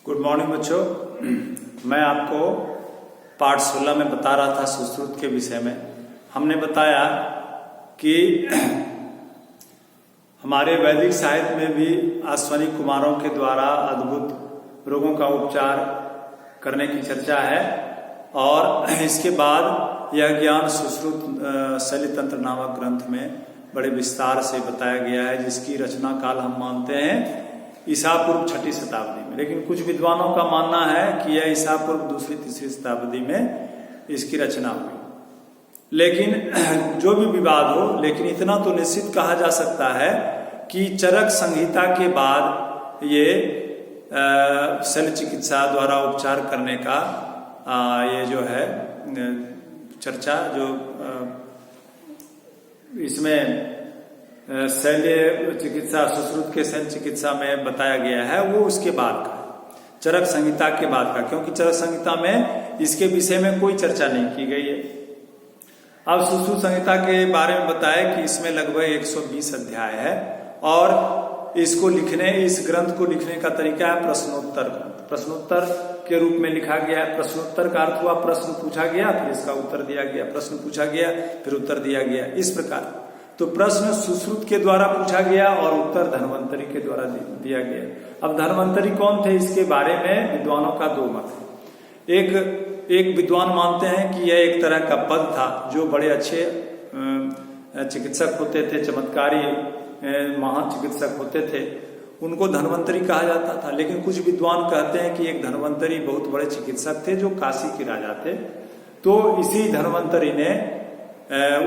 Good morning बच्चों। मैं आपको पाठ 16 में बता रहा था सुश्रुत के विषय में। हमने बताया कि हमारे वैदिक साहित्य में भी अश्वनी कुमारों के द्वारा अद्भुत रोगों का उपचार करने की चर्चा है और इसके बाद यह ज्ञान सुश्रुत शैलीतंत्र नामक ग्रंथ में बड़े विस्तार से बताया गया है, जिसकी रचना काल हम मानते हैं ईसा पूर्व 6ठी शताब्दी में। लेकिन कुछ विद्वानों का मानना है कि यह ईसा पूर्व 2री-3री शताब्दी में इसकी रचना हुई। लेकिन जो भी विवाद हो, लेकिन इतना तो निश्चित कहा जा सकता है कि चरक संहिता के बाद ये शल्य चिकित्सा द्वारा उपचार करने का ये जो है चर्चा जो इसमें शल्य चिकित्सा सुश्रुत के शल्य चिकित्सा में बताया गया है, वो उसके बाद का चरक संहिता के बाद का, क्योंकि चरक संहिता में इसके विषय में कोई चर्चा नहीं की गई है। अब सुश्रुत संहिता के बारे में बताया कि इसमें लगभग 120 अध्याय है और इसको लिखने, इस ग्रंथ को लिखने का तरीका है प्रश्नोत्तर। प्रश्नोत्तर के रूप में लिखा गया है। प्रश्नोत्तर का अर्थ हुआ प्रश्न पूछा गया, फिर इसका उत्तर दिया गया, प्रश्न पूछा गया, फिर उत्तर दिया गया, इस प्रकार। तो प्रश्न सुश्रुत के द्वारा पूछा गया और उत्तर धन्वंतरी के द्वारा दिया गया। अब धन्वंतरी कौन थे, इसके बारे में विद्वानों का दो मत है। एक विद्वान मानते हैं कि यह एक तरह का पद था, जो बड़े अच्छे चिकित्सक होते थे, चमत्कारी महान चिकित्सक होते थे, उनको धन्वंतरी कहा जाता था। लेकिन कुछ विद्वान कहते हैं कि एक धन्वंतरी बहुत बड़े चिकित्सक थे जो काशी के राजा थे, तो इसी धन्वंतरी ने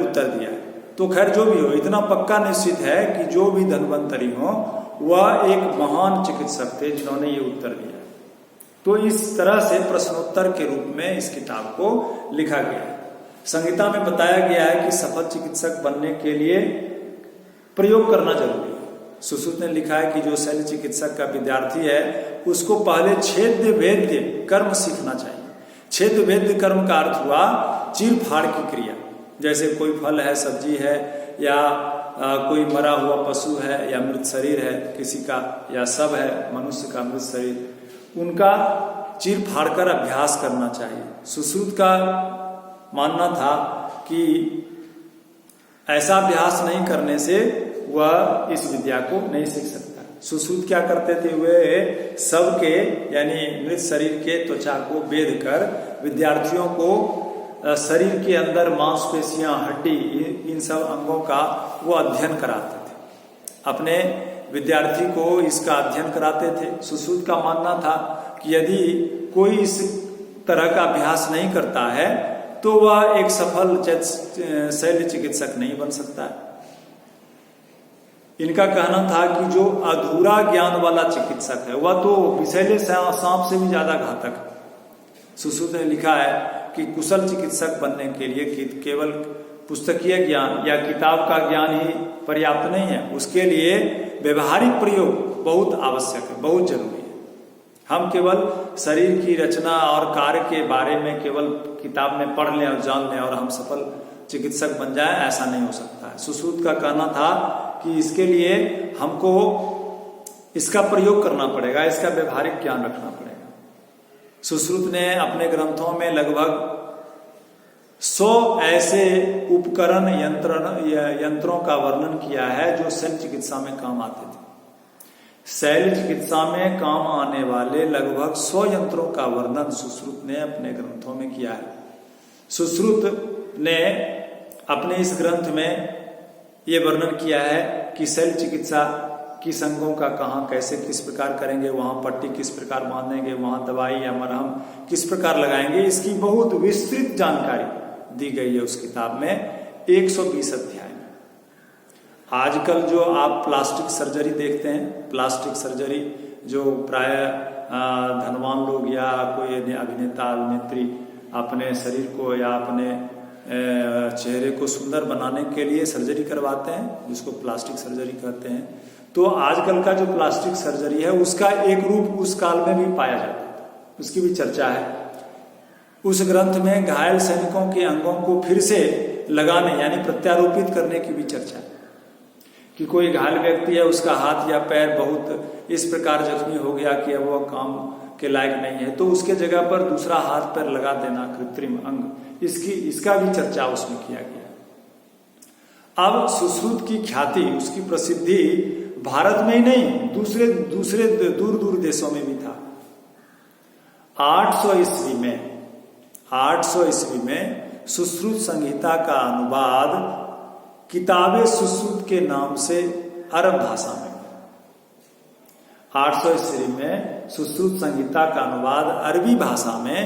उत्तर दिया। तो खैर जो भी हो, इतना पक्का निश्चित है कि जो भी धन्वंतरी हो वह एक महान चिकित्सक थे जिन्होंने ये उत्तर दिया। तो इस तरह से प्रश्नोत्तर के रूप में इस किताब को लिखा गया है। संहिता में बताया गया है कि सफल चिकित्सक बनने के लिए प्रयोग करना जरूरी है। सुश्रुत ने लिखा है कि जो शल्य चिकित्सक का विद्यार्थी है उसको पहले छेद्य वेद्य कर्म सीखना चाहिए। छेद्य वेद्य कर्म का अर्थ हुआ चीर फाड़ की क्रिया। जैसे कोई फल है, सब्जी है, या कोई मरा हुआ पशु है, या मृत शरीर है किसी का, या सब है मनुष्य का मृत शरीर, उनका चीर फाड़ कर अभ्यास करना चाहिए। सुश्रुत का मानना था कि ऐसा अभ्यास नहीं करने से वह इस विद्या को नहीं सीख सकता। सुश्रुत क्या करते थे, वे सबके यानी मृत शरीर के त्वचा को बेध कर विद्यार्थियों को शरीर के अंदर मांसपेशियां, हड्डी, इन सब अंगों का वो अध्ययन कराते थे। अपने विद्यार्थी को इसका अध्ययन कराते थे। सुश्रुत का मानना था कि यदि कोई इस तरह का अभ्यास नहीं करता है तो वह एक सफल शल्य चिकित्सक नहीं बन सकता है। इनका कहना था कि जो अधूरा ज्ञान वाला चिकित्सक है वह तो विषैले सांप से भी ज्यादा घातक है। सुश्रुत ने लिखा है कि कुशल चिकित्सक बनने के लिए केवल पुस्तकीय ज्ञान या किताब का ज्ञान ही पर्याप्त नहीं है, उसके लिए व्यवहारिक प्रयोग बहुत आवश्यक है, बहुत जरूरी है। हम केवल शरीर की रचना और कार्य के बारे में केवल किताब में पढ़ लें और जान लें और हम सफल चिकित्सक बन जाएं, ऐसा नहीं हो सकता है। सुश्रुत का कहना था कि इसके लिए हमको इसका प्रयोग करना पड़ेगा, इसका व्यवहारिक ज्ञान रखना पड़ेगा। सुश्रुत ने अपने ग्रंथों में लगभग 100 ऐसे उपकरण यंत्रों का वर्णन किया है जो शल्य चिकित्सा में काम आते थे। शल्य चिकित्सा में काम आने वाले लगभग 100 यंत्रों का वर्णन सुश्रुत ने अपने ग्रंथों में किया है। सुश्रुत ने अपने इस ग्रंथ में ये वर्णन किया है कि शल्य चिकित्सा किस अंगों का कहाँ कैसे किस प्रकार करेंगे, वहां पट्टी किस प्रकार बांधेंगे, वहां दवाई या मरहम किस प्रकार लगाएंगे, इसकी बहुत विस्तृत जानकारी दी गई है उस किताब में 120 अध्याय में। आजकल जो आप प्लास्टिक सर्जरी देखते हैं, प्लास्टिक सर्जरी जो प्राय धनवान लोग या कोई अभिनेता अभिनेत्री अपने शरीर को या अपने चेहरे को सुंदर बनाने के लिए सर्जरी करवाते हैं, जिसको प्लास्टिक सर्जरी कहते हैं। तो आजकल का जो प्लास्टिक सर्जरी है उसका एक रूप उस काल में भी पाया जाता था, उसकी भी चर्चा है। उस ग्रंथ में घायल सैनिकों के अंगों को फिर से लगाने यानी प्रत्यारोपित करने की भी चर्चा है। कि कोई घायल व्यक्ति है, उसका हाथ या पैर बहुत इस प्रकार जख्मी हो गया कि अब वह काम के लायक नहीं है, तो उसके जगह पर दूसरा हाथ पैर लगा देना, कृत्रिम अंग, इसका भी चर्चा उसमें किया गया। अब सुश्रुत की ख्याति, उसकी प्रसिद्धि भारत में ही नहीं, दूसरे दूर दूर देशों में भी था। 800 ईस्वी में सुश्रुत संहिता का अनुवाद किताबे सुश्रुत के नाम से अरब भाषा में, 800 ईस्वी में सुश्रुत संहिता का अनुवाद अरबी भाषा में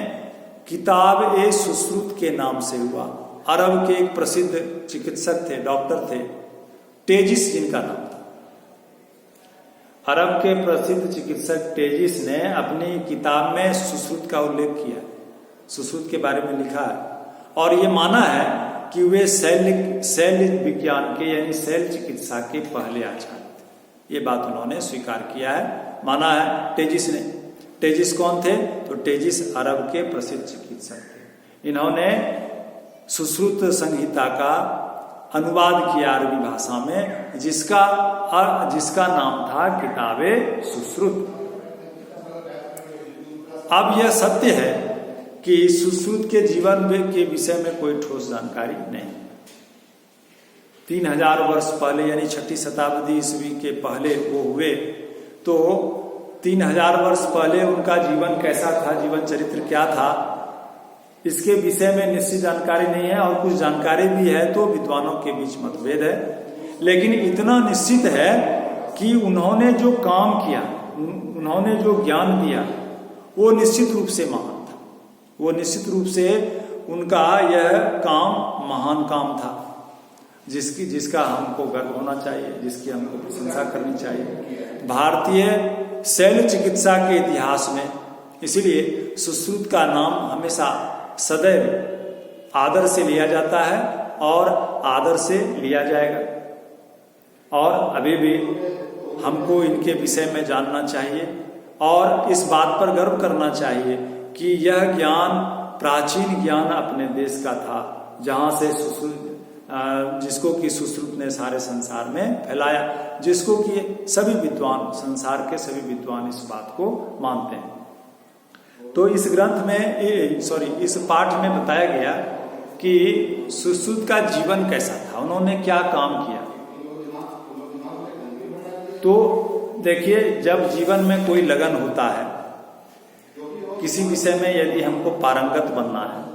किताब ए सुश्रुत के नाम से हुआ। अरब के एक प्रसिद्ध चिकित्सक थे, डॉक्टर थे, टेजिस जिनका नाम था। अरब के प्रसिद्ध चिकित्सक टेजिस ने अपनी किताब में सुश्रुत का उल्लेख किया, सुश्रुत के बारे में लिखा है, और ये माना है कि वे शैल विज्ञान के यानी शैल चिकित्सा के पहले आचार्य थे। ये बात उन्होंने स्वीकार किया है, माना है टेजिस ने। टेजिस कौन थे? तो टेजिस अरब के प्रसिद्ध चिकित्सक थे। इन्होंने सुश्रुत संहिता का अनुवाद किया अरबी भाषा में, जिसका नाम था किताबे सुश्रुत। अब यह सत्य है कि सुश्रुत के जीवन के विषय में कोई ठोस जानकारी नहीं। 3000 वर्ष पहले यानी 6ठी शताब्दी ईस्वी के पहले वो हुए, तो 3000 वर्ष पहले उनका जीवन कैसा था, जीवन चरित्र क्या था, इसके विषय में निश्चित जानकारी नहीं है, और कुछ जानकारी भी है तो विद्वानों के बीच मतभेद है। लेकिन इतना निश्चित है कि उन्होंने जो काम किया, उन्होंने जो ज्ञान दिया, वो निश्चित रूप से महान था। वो निश्चित रूप से उनका यह काम महान काम था, जिसका हमको गर्व होना चाहिए, जिसकी हमको प्रशंसा करनी चाहिए भारतीय शैल चिकित्सा के इतिहास में। इसीलिए सुश्रुत का नाम हमेशा सदैव आदर से लिया जाता है और आदर से लिया जाएगा, और अभी भी हमको इनके विषय में जानना चाहिए और इस बात पर गर्व करना चाहिए कि यह ज्ञान प्राचीन ज्ञान अपने देश का था, जहां से जिसको कि सुश्रुत ने सारे संसार में फैलाया, जिसको कि सभी विद्वान, संसार के सभी विद्वान इस बात को मानते हैं। तो इस ग्रंथ में इस पाठ में बताया गया कि सुश्रुत का जीवन कैसा था, उन्होंने क्या काम किया। तो देखिए, जब जीवन में कोई लगन होता है, किसी विषय में यदि हमको पारंगत बनना है,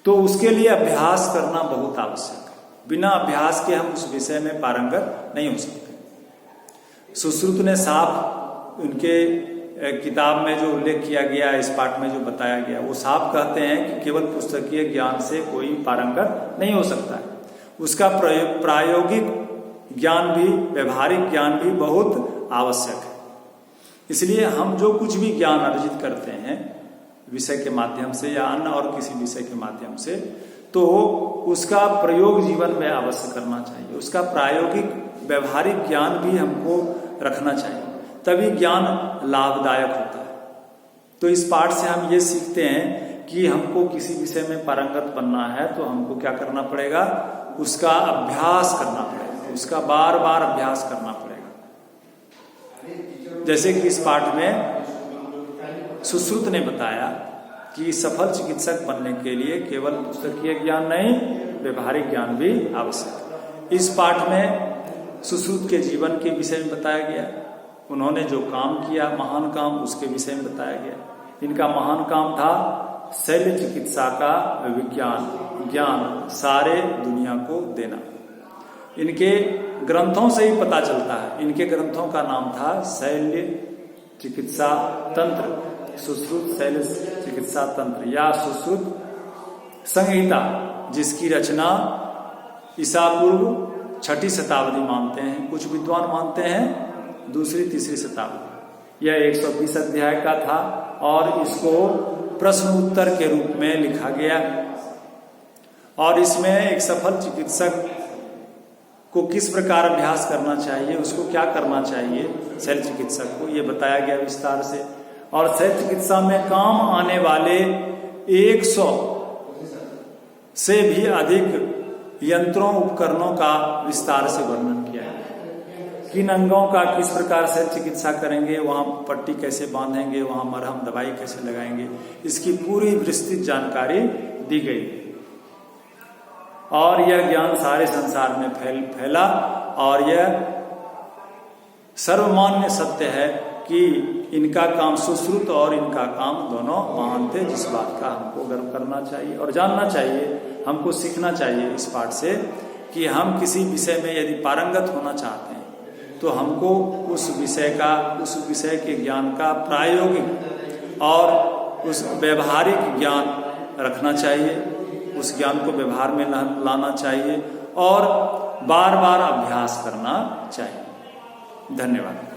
तो उसके लिए अभ्यास करना बहुत आवश्यक है। बिना अभ्यास के हम उस विषय में पारंगत नहीं हो सकते। सुश्रुत ने साफ उनके किताब में जो उल्लेख किया गया, इस पाठ में जो बताया गया, वो साफ कहते हैं कि केवल पुस्तकीय ज्ञान से कोई पारंगत नहीं हो सकता है। उसका प्रायोगिक ज्ञान भी, व्यवहारिक ज्ञान भी बहुत आवश्यक है। इसलिए हम जो कुछ भी ज्ञान अर्जित करते हैं विषय के माध्यम से या अन्य और किसी विषय के माध्यम से, तो उसका प्रयोग जीवन में अवश्य करना चाहिए। उसका प्रायोगिक व्यवहारिक ज्ञान भी हमको रखना चाहिए, तभी ज्ञान लाभदायक होता है। तो इस पाठ से हम ये सीखते हैं कि हमको किसी विषय में पारंगत बनना है तो हमको क्या करना पड़ेगा, उसका अभ्यास करना पड़ेगा, उसका बार बार अभ्यास करना पड़ेगा। जैसे कि इस पाठ में सुश्रुत ने बताया कि सफल चिकित्सक बनने के लिए केवल पुस्तकीय ज्ञान नहीं, व्यवहारिक ज्ञान भी आवश्यक है। इस पाठ में सुश्रुत के जीवन के विषय में बताया गया, उन्होंने जो काम किया महान काम, उसके विषय में बताया गया। इनका महान काम था शैल्य चिकित्सा का ज्ञान सारे दुनिया को देना। इनके ग्रंथों से ही पता चलता है, इनके ग्रंथों का नाम था शैल्य चिकित्सा तंत्र, सुश्रुत शैल्य चिकित्सा तंत्र या सुश्रुत संहिता, जिसकी रचना ईसा पूर्व 6ठी शताब्दी मानते हैं, कुछ विद्वान मानते हैं 2री 3री शताब्दी। यह 120 अध्याय का था और इसको प्रश्न उत्तर के रूप में लिखा गया, और इसमें एक सफल चिकित्सक को किस प्रकार अभ्यास करना चाहिए, उसको क्या करना चाहिए शैल्य चिकित्सक को, ये बताया गया विस्तार से। और शैल्य चिकित्सा में काम आने वाले 100 से भी अधिक यंत्रों उपकरणों का विस्तार से वर्णन किया है। किन अंगों का किस प्रकार से चिकित्सा करेंगे, वहां पट्टी कैसे बांधेंगे, वहां मरहम दवाई कैसे लगाएंगे, इसकी पूरी विस्तृत जानकारी दी गई। और यह ज्ञान सारे संसार में फैला और यह सर्वमान्य सत्य है कि इनका काम सुश्रुत और इनका काम दोनों महान थे, जिस बात का हमको गर्व करना चाहिए और जानना चाहिए। हमको सीखना चाहिए इस पाठ से कि हम किसी विषय में यदि पारंगत होना चाहते हैं तो हमको उस विषय के ज्ञान का प्रायोगिक और उस व्यवहारिक ज्ञान रखना चाहिए, उस ज्ञान को व्यवहार में लाना चाहिए और बार बार अभ्यास करना चाहिए। धन्यवाद।